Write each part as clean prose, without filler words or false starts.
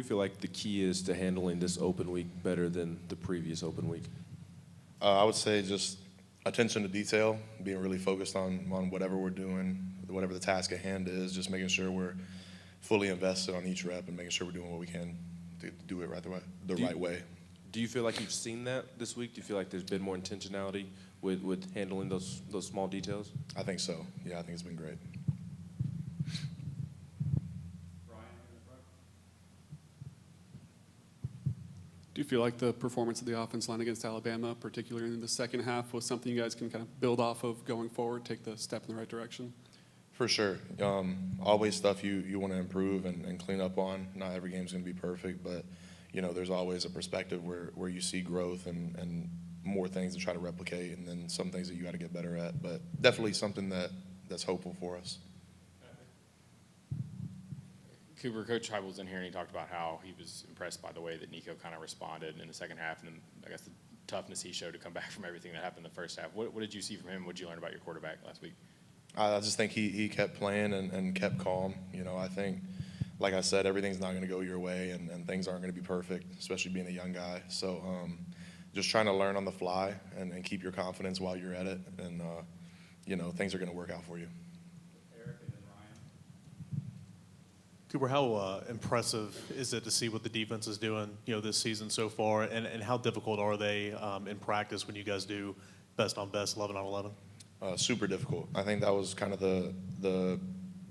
Do you feel like the key is to handling this open week better than the previous open week? I would say just attention to detail, being really focused on whatever we're doing, whatever the task at hand is, just making sure we're fully invested on each rep and making sure we're doing what we can to do it the right way. Do you feel like you've seen that this week? Do you feel like there's been more intentionality with handling those small details? I think so. Yeah, I think it's been great. Do you feel like the performance of the offense line against Alabama, particularly in the second half, was something you guys can kind of build off of going forward, take the step in the right direction? For sure. Always stuff you want to improve and clean up on. Not every game's going to be perfect, but there's always a perspective where you see growth and more things to try to replicate, and then some things that you got to get better at. But definitely something that's hopeful for us. Cooper, Coach Heupel was in here and he talked about how he was impressed by the way that Nico kind of responded in the second half, and I guess the toughness he showed to come back from everything that happened in the first half. What did you see from him? What did you learn about your quarterback last week? I just think he kept playing and kept calm. I think, like I said, everything's not going to go your way, and things aren't going to be perfect, especially being a young guy. So just trying to learn on the fly and keep your confidence while you're at it, and things are going to work out for you. Cooper, how impressive is it to see what the defense is doing, this season so far, and how difficult are they in practice when you guys do best on best, 11 on 11? Super difficult. I think that was kind of the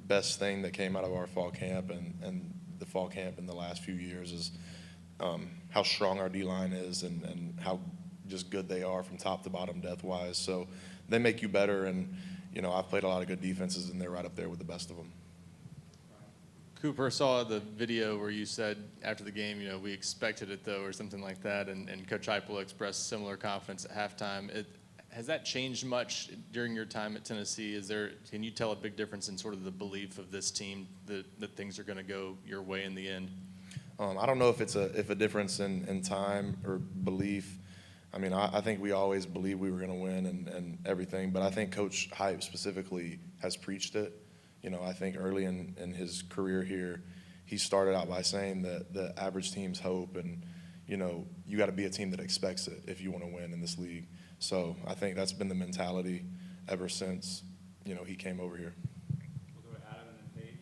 best thing that came out of our fall camp and the fall camp in the last few years is how strong our D-line is and how just good they are from top to bottom depth-wise. So they make you better, and I've played a lot of good defenses, and they're right up there with the best of them. Cooper, saw the video where you said after the game, we expected it though, or something like that, and Coach Heupel expressed similar confidence at halftime. Has that changed much during your time at Tennessee? Can you tell a big difference in sort of the belief of this team that things are going to go your way in the end? I don't know if it's a difference in time or belief. I mean, I think we always believed we were going to win and everything, but I think Coach Hype specifically has preached it. I think early in his career here, he started out by saying that the average team's hope, and you got to be a team that expects it if you want to win in this league. So I think that's been the mentality ever since he came over here. We'll go to Adam and then Paige.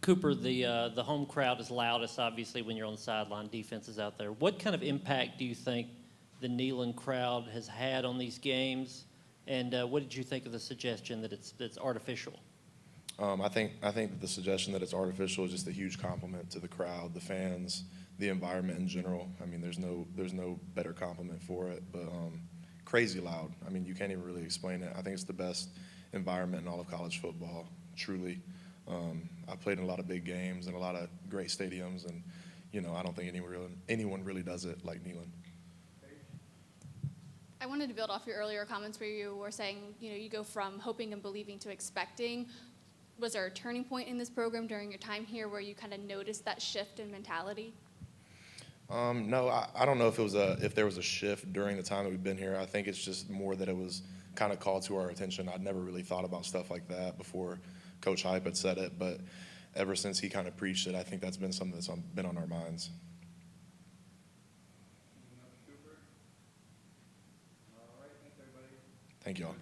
Cooper, the home crowd is loudest, obviously, when you're on the sideline. Defense is out there. What kind of impact do you think the Neyland crowd has had on these games? And what did you think of the suggestion that it's artificial? I think that the suggestion that it's artificial is just a huge compliment to the crowd, the fans, the environment in general. I mean, there's no better compliment for it. But crazy loud. I mean, you can't even really explain it. I think it's the best environment in all of college football, truly. I've played in a lot of big games and a lot of great stadiums, and I don't think anyone really does it like Neyland. I wanted to build off your earlier comments where you were saying, you go from hoping and believing to expecting. Was there a turning point in this program during your time here where you kind of noticed that shift in mentality? No, I don't know if there was a shift during the time that we've been here. I think it's just more that it was kind of called to our attention. I'd never really thought about stuff like that before Coach Hype had said it, but ever since he kind of preached it, I think that's been something that's been on our minds. Thank you all.